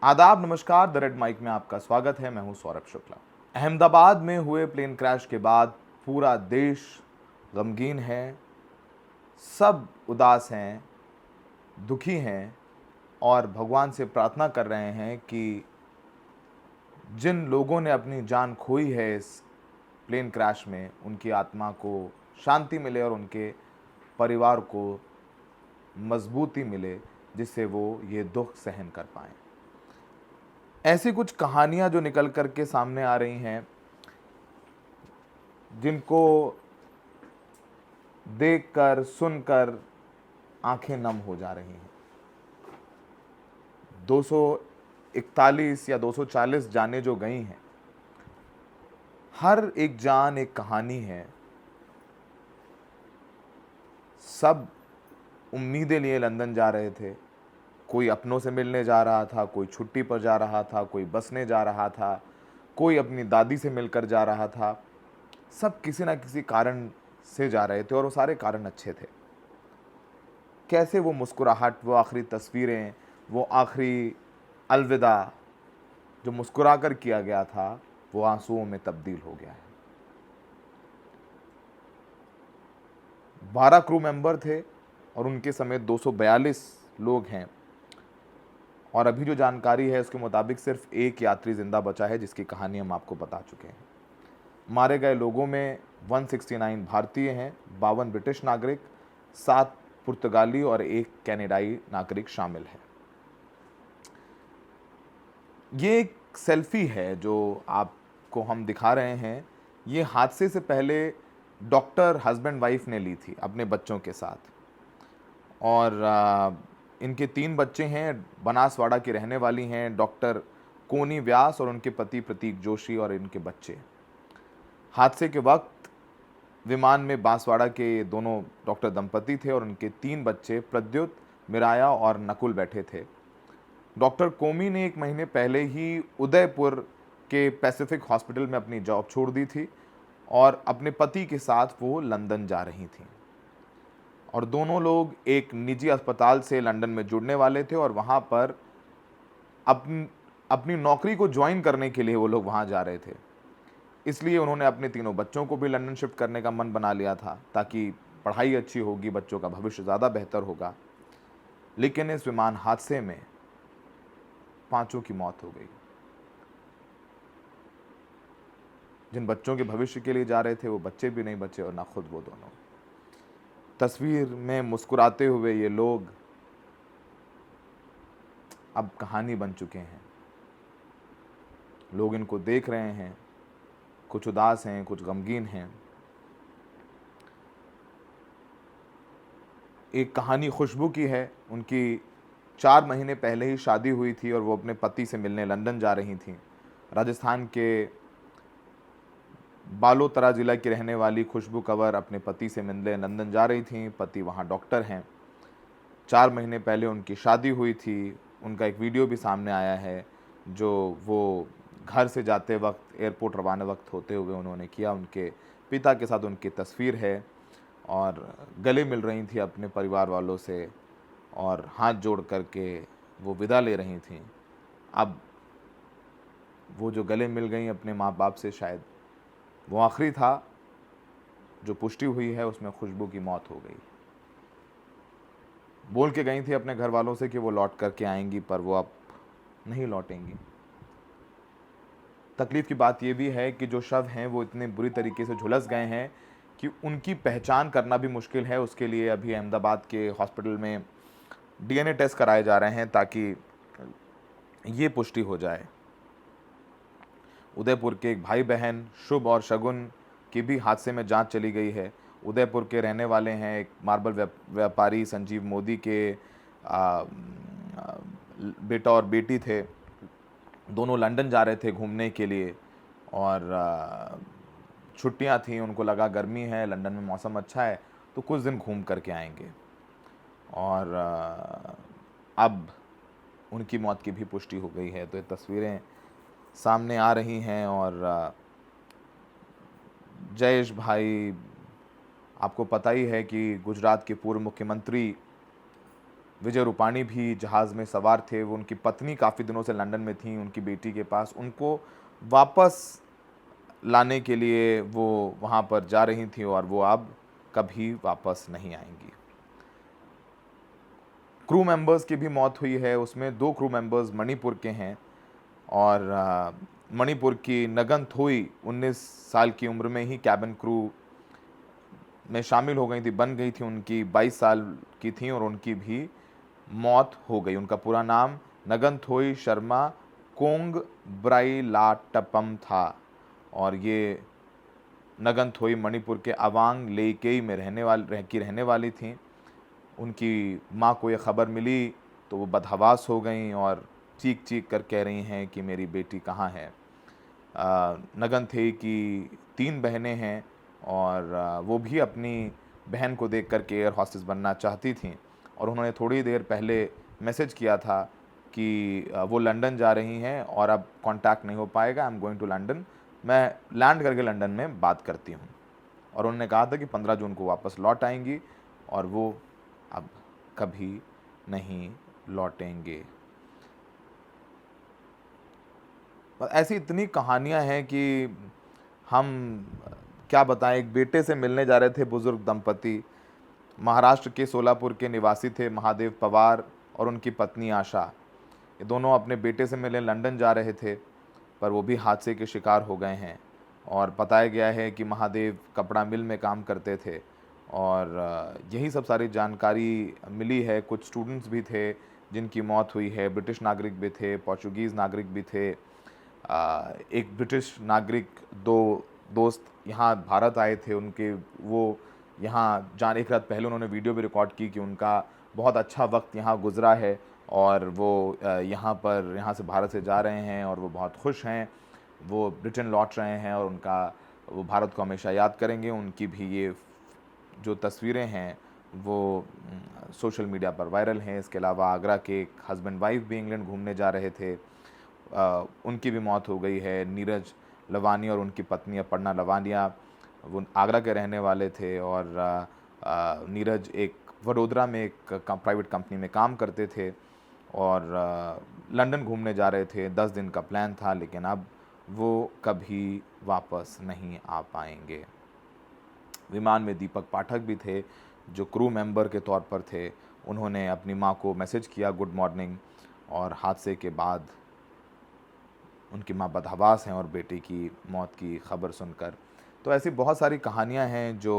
आदाब, नमस्कार। The red mic में आपका स्वागत है। मैं हूं सौरभ शुक्ला। अहमदाबाद में हुए प्लेन क्रैश के बाद पूरा देश गमगीन है, सब उदास हैं, दुखी हैं और भगवान से प्रार्थना कर रहे हैं कि जिन लोगों ने अपनी जान खोई है इस प्लेन क्रैश में, उनकी आत्मा को शांति मिले और उनके परिवार को मजबूती मिले, जिससे वो ये दुख सहन कर पाएं। ऐसी कुछ कहानियां जो निकल कर के सामने आ रही हैं, जिनको देखकर सुनकर आंखें नम हो जा रही हैं। 241 या 240 जानें जो गई हैं, हर एक जान एक कहानी है। सब उम्मीदें लिए लंदन जा रहे थे। कोई अपनों से मिलने जा रहा था, कोई छुट्टी पर जा रहा था, कोई बसने जा रहा था, कोई अपनी दादी से मिलकर जा रहा था। सब किसी ना किसी कारण से जा रहे थे और वो सारे कारण अच्छे थे। कैसे वो मुस्कुराहट, वो आखिरी तस्वीरें, वो आखिरी अलविदा जो मुस्कुरा कर किया गया था, वो आंसुओं में तब्दील हो गया है। 12 क्रू मेंबर थे और उनके समेत 242 लोग हैं और अभी जो जानकारी है उसके मुताबिक सिर्फ एक यात्री जिंदा बचा है, जिसकी कहानी हम आपको बता चुके हैं। मारे गए लोगों में 169 भारतीय हैं, 52 ब्रिटिश नागरिक, 7 पुर्तगाली और 1 कनाडाई नागरिक शामिल है। ये एक सेल्फी है जो आपको हम दिखा रहे हैं। ये हादसे से पहले डॉक्टर हस्बैंड वाइफ ने ली थी अपने बच्चों के साथ और इनके 3 बच्चे हैं। बनासवाड़ा की रहने वाली हैं डॉक्टर कोनी व्यास और उनके पति प्रतीक जोशी और इनके बच्चे। हादसे के वक्त विमान में बांसवाड़ा के दोनों डॉक्टर दंपति थे और उनके 3 बच्चे प्रद्युत, मिराया और नकुल बैठे थे। डॉक्टर कोमी ने 1 महीने पहले ही उदयपुर के पैसिफिक हॉस्पिटल में अपनी जॉब छोड़ दी थी और अपने पति के साथ वो लंदन जा रही थीं और दोनों लोग एक निजी अस्पताल से लंदन में जुड़ने वाले थे और वहाँ पर अपनी नौकरी को ज्वाइन करने के लिए वो लोग वहाँ जा रहे थे। इसलिए उन्होंने अपने तीनों बच्चों को भी लंदन शिफ्ट करने का मन बना लिया था, ताकि पढ़ाई अच्छी होगी, बच्चों का भविष्य ज़्यादा बेहतर होगा। लेकिन इस विमान हादसे में 5 की मौत हो गई। जिन बच्चों के भविष्य के लिए जा रहे थे वो बच्चे भी नहीं बचे और ना खुद वो दोनों। तस्वीर में मुस्कुराते हुए ये लोग अब कहानी बन चुके हैं। लोग इनको देख रहे हैं, कुछ उदास हैं, कुछ गमगीन हैं। एक कहानी खुशबू की है। उनकी 4 महीने पहले ही शादी हुई थी और वो अपने पति से मिलने लंदन जा रही थीं। राजस्थान के बालोतरा ज़िला की रहने वाली खुशबू कंवर अपने पति से मिलने लंदन जा रही थीं। पति वहाँ डॉक्टर हैं। 4 महीने पहले उनकी शादी हुई थी। उनका एक वीडियो भी सामने आया है जो वो घर से जाते वक्त, एयरपोर्ट रवाना वक्त होते हुए उन्होंने किया। उनके पिता के साथ उनकी तस्वीर है और गले मिल रही थी अपने परिवार वालों से और हाथ जोड़ करके वो विदा ले रही थीं। अब वो जो गले मिल गई अपने माँ बाप से, शायद वो आखिरी था। जो पुष्टि हुई है उसमें खुशबू की मौत हो गई। बोल के गई थी अपने घर वालों से कि वो लौट करके आएंगी, पर वो अब नहीं लौटेंगी। तकलीफ की बात यह भी है कि जो शव हैं वो इतने बुरी तरीके से झुलस गए हैं कि उनकी पहचान करना भी मुश्किल है। उसके लिए अभी अहमदाबाद के हॉस्पिटल में डीएनए टेस्ट कराए जा रहे हैं ताकि ये पुष्टि हो जाए। उदयपुर के एक भाई बहन शुभ और शगुन की भी हादसे में जांच चली गई है। उदयपुर के रहने वाले हैं। एक मार्बल व्यापारी संजीव मोदी के बेटा और बेटी थे। दोनों लंदन जा रहे थे घूमने के लिए और छुट्टियां थी। उनको लगा गर्मी है, लंदन में मौसम अच्छा है, तो कुछ दिन घूम करके आएंगे। और अब उनकी मौत की भी पुष्टि हो गई है। तो ये तस्वीरें सामने आ रही हैं और जयेश भाई, आपको पता ही है कि गुजरात के पूर्व मुख्यमंत्री विजय रूपाणी भी जहाज़ में सवार थे। वो उनकी पत्नी काफ़ी दिनों से लंदन में थी उनकी बेटी के पास, उनको वापस लाने के लिए वो वहाँ पर जा रही थी और वो अब कभी वापस नहीं आएंगी। क्रू मेंबर्स की भी मौत हुई है, उसमें 2 क्रू मेंबर्स मणिपुर के हैं और मणिपुर की नगन थोई 19 साल की उम्र में ही कैबिन क्रू में शामिल हो गई थी, बन गई थी। उनकी 22 साल की थी और उनकी भी मौत हो गई। उनका पूरा नाम नगनथोई शर्मा कोंग ब्राइलाटपम था और ये नगनथोई मणिपुर के अवांग लेकेई में रहने वाली थी। उनकी माँ को ये ख़बर मिली तो वो बदहवास हो गई और चीख चीख कर कह रही हैं कि मेरी बेटी कहाँ है। नगनथोई की 3 बहनें हैं और वो भी अपनी बहन को देख कर के एयर हॉस्टेस बनना चाहती थीं और उन्होंने थोड़ी देर पहले मैसेज किया था कि वो लंदन जा रही हैं और अब कांटेक्ट नहीं हो पाएगा, I am going to London, मैं लैंड करके लंदन में बात करती हूँ। और उन्होंने कहा था कि 15 जून को वापस लौट आएंगी और वो अब कभी नहीं लौटेंगे। ऐसी इतनी कहानियाँ हैं कि हम क्या बताएं। एक बेटे से मिलने जा रहे थे बुज़ुर्ग दंपति, महाराष्ट्र के सोलापुर के निवासी थे महादेव पवार और उनकी पत्नी आशा। ये दोनों अपने बेटे से मिलने लंदन जा रहे थे पर वो भी हादसे के शिकार हो गए हैं और बताया गया है कि महादेव कपड़ा मिल में काम करते थे और यही सब सारी जानकारी मिली है। कुछ स्टूडेंट्स भी थे जिनकी मौत हुई है, ब्रिटिश नागरिक भी थे, पोर्चुगीज़ नागरिक भी थे। एक ब्रिटिश नागरिक 2 दोस्त यहाँ भारत आए थे, उनके वो यहाँ एक रात पहले उन्होंने वीडियो भी रिकॉर्ड की कि उनका बहुत अच्छा वक्त यहाँ गुज़रा है और वो यहाँ से भारत से जा रहे हैं और वो बहुत खुश हैं, वो ब्रिटेन लौट रहे हैं और वो भारत को हमेशा याद करेंगे। उनकी भी ये जो तस्वीरें हैं वो सोशल मीडिया पर वायरल हैं। इसके अलावा आगरा के एक हस्बैंड वाइफ भी इंग्लैंड घूमने जा रहे थे, उनकी भी मौत हो गई है। नीरज लवानिया और उनकी पत्नी अपर्णा लवानिया वो आगरा के रहने वाले थे और नीरज एक वडोदरा में एक प्राइवेट कंपनी में काम करते थे और लंदन घूमने जा रहे थे। 10 दिन का प्लान था लेकिन अब वो कभी वापस नहीं आ पाएंगे। विमान में दीपक पाठक भी थे जो क्रू मेंबर के तौर पर थे। उन्होंने अपनी माँ को मैसेज किया गुड मॉर्निंग और हादसे के बाद उनकी माँ बदहवास हैं और बेटी की मौत की खबर सुनकर। तो ऐसी बहुत सारी कहानियाँ हैं जो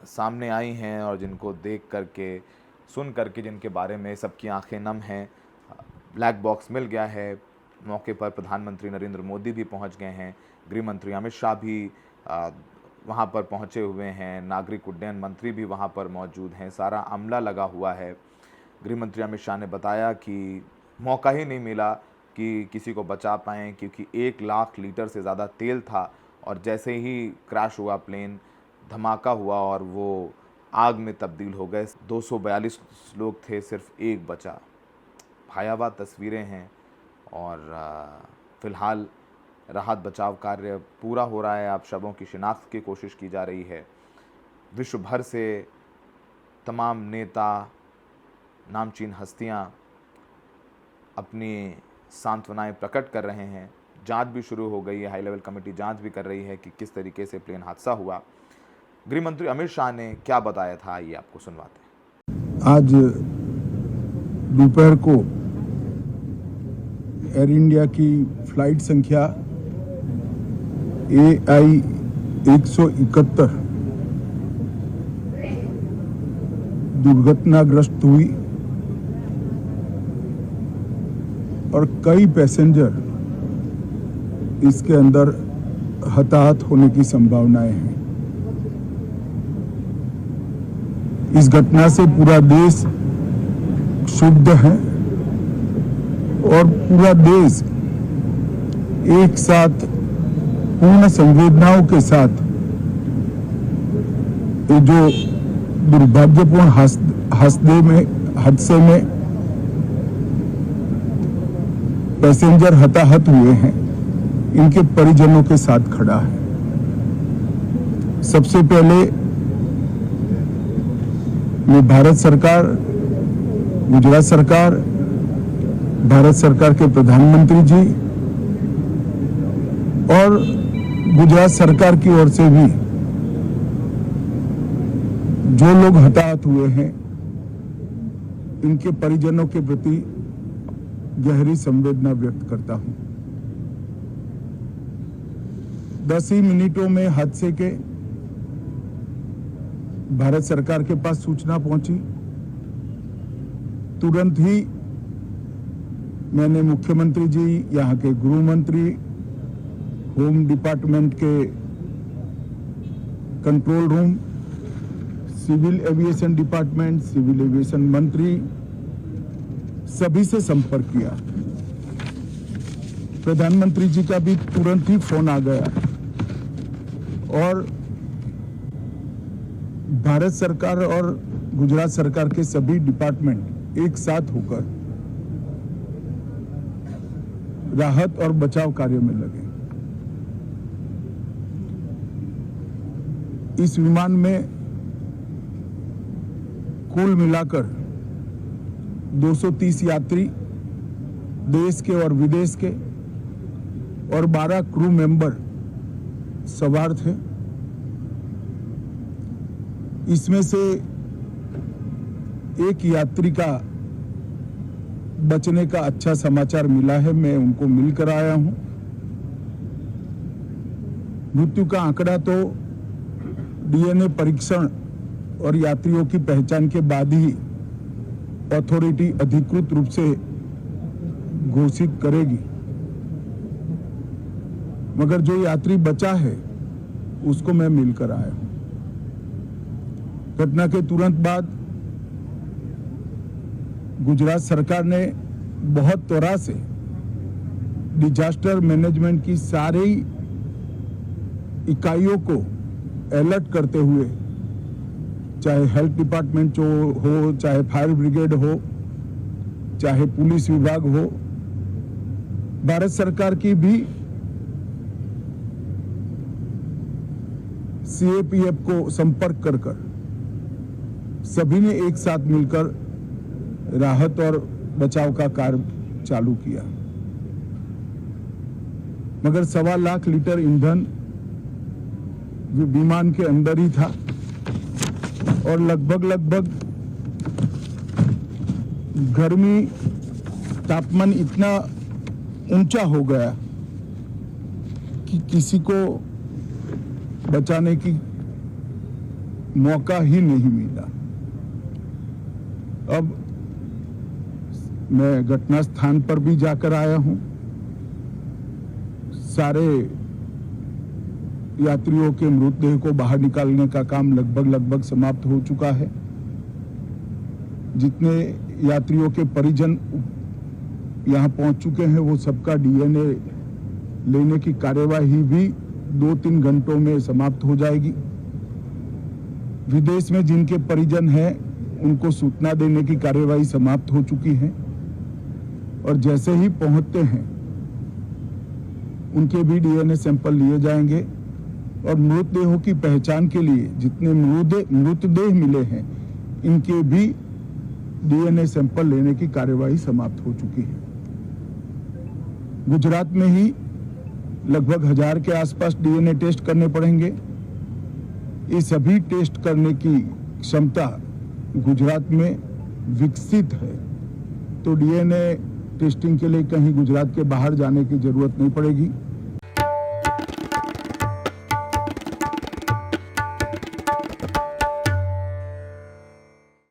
सामने आई हैं और जिनको देख करके सुन करके जिनके बारे में सबकी आंखें नम हैं। ब्लैक बॉक्स मिल गया है। मौके पर प्रधानमंत्री नरेंद्र मोदी भी पहुंच गए हैं, गृह मंत्री अमित शाह भी वहां पर पहुंचे हुए हैं, नागरिक उड्डयन मंत्री भी वहां पर मौजूद हैं, सारा अमला लगा हुआ है। गृह मंत्री अमित शाह ने बताया कि मौका ही नहीं मिला कि किसी को बचा पाएँ क्योंकि 1 लाख लीटर से ज़्यादा तेल था और जैसे ही क्रैश हुआ प्लेन, धमाका हुआ और वो आग में तब्दील हो गए। 242 लोग थे, सिर्फ 1 बचा। भयावह तस्वीरें हैं और फ़िलहाल राहत बचाव कार्य पूरा हो रहा है। अब शवों की शिनाख्त की कोशिश की जा रही है। विश्व भर से तमाम नेता, नामचीन हस्तियां अपनी सांत्वनाएं प्रकट कर रहे हैं। जांच भी शुरू हो गई है, हाई लेवल कमेटी जांच भी कर रही है कि किस तरीके से प्लेन हादसा हुआ। गृह मंत्री अमित शाह ने क्या बताया था, ये आपको सुनवाते हैं। आज दोपहर को एयर इंडिया की फ्लाइट संख्या AI 171 दुर्घटनाग्रस्त हुई और कई पैसेंजर इसके अंदर हताहत होने की संभावनाएं हैं। इस घटना से पूरा देश क्षुब्ध है और पूरा देश एक साथ पूर्ण संवेदनाओं के साथ ये जो दुर्भाग्यपूर्ण हादसे में पैसेंजर हताहत हुए हैं, इनके परिजनों के साथ खड़ा है। सबसे पहले में भारत सरकार, गुजरात सरकार, भारत सरकार के प्रधानमंत्री जी और गुजरात सरकार की ओर से भी जो लोग हताहत हुए हैं, इनके परिजनों के प्रति गहरी संवेदना व्यक्त करता हूं। 10 ही मिनटों में हादसे के भारत सरकार के पास सूचना पहुंची। तुरंत ही मैंने मुख्यमंत्री जी, यहाँ के गृह मंत्री, होम डिपार्टमेंट के control room, civil aviation department, civil aviation मंत्री, सभी से संपर्क किया। प्रधानमंत्री जी का भी तुरंत ही फोन आ गया और भारत सरकार और गुजरात सरकार के सभी डिपार्टमेंट एक साथ होकर राहत और बचाव कार्य में लगे। इस विमान में कुल मिलाकर 230 यात्री देश के और विदेश के और 12 क्रू मेंबर सवार थे। इसमें से एक यात्री का बचने का अच्छा समाचार मिला है, मैं उनको मिलकर आया हूं। मृत्यु का आंकड़ा तो डीएनए परीक्षण और यात्रियों की पहचान के बाद ही अथॉरिटी अधिकृत रूप से घोषित करेगी, मगर जो यात्री बचा है उसको मैं मिलकर आया हूं। घटना के तुरंत बाद गुजरात सरकार ने बहुत त्वरा से डिजास्टर मैनेजमेंट की सारी इकाइयों को अलर्ट करते हुए, चाहे हेल्थ डिपार्टमेंट जो हो, चाहे फायर ब्रिगेड हो, चाहे पुलिस विभाग हो, भारत सरकार की भी सीएपीएफ को संपर्क कर सभी ने एक साथ मिलकर राहत और बचाव का कार्य चालू किया। मगर 1.25 लाख लीटर ईंधन विमान के अंदर ही था और लगभग गर्मी, तापमान इतना ऊंचा हो गया कि किसी को बचाने की मौका ही नहीं मिला। अब मैं घटना स्थान पर भी जाकर आया हूं। सारे यात्रियों के मृतदेह को बाहर निकालने का काम लगभग समाप्त हो चुका है। जितने यात्रियों के परिजन यहां पहुंच चुके हैं, वो सबका डीएनए लेने की कार्यवाही भी 2-3 घंटों में समाप्त हो जाएगी। विदेश में जिनके परिजन हैं, उनको सूचना देने की कार्यवाही समाप्त हो चुकी है और जैसे ही पहुंचते हैं उनके भी डीएनए सैंपल लिए जाएंगे और मृतदेहों की पहचान के लिए जितने मृतदेह मिले हैं, इनके भी डीएनए सैंपल लेने की कार्यवाही समाप्त हो चुकी है। गुजरात में ही लगभग 1000 के आसपास डीएनए टेस्ट करने पड़ेंगे। ये सभी टेस्ट करने की क्षमता गुजरात में विकसित है, तो डीएनए टेस्टिंग के लिए कहीं गुजरात के बाहर जाने की जरूरत नहीं पड़ेगी।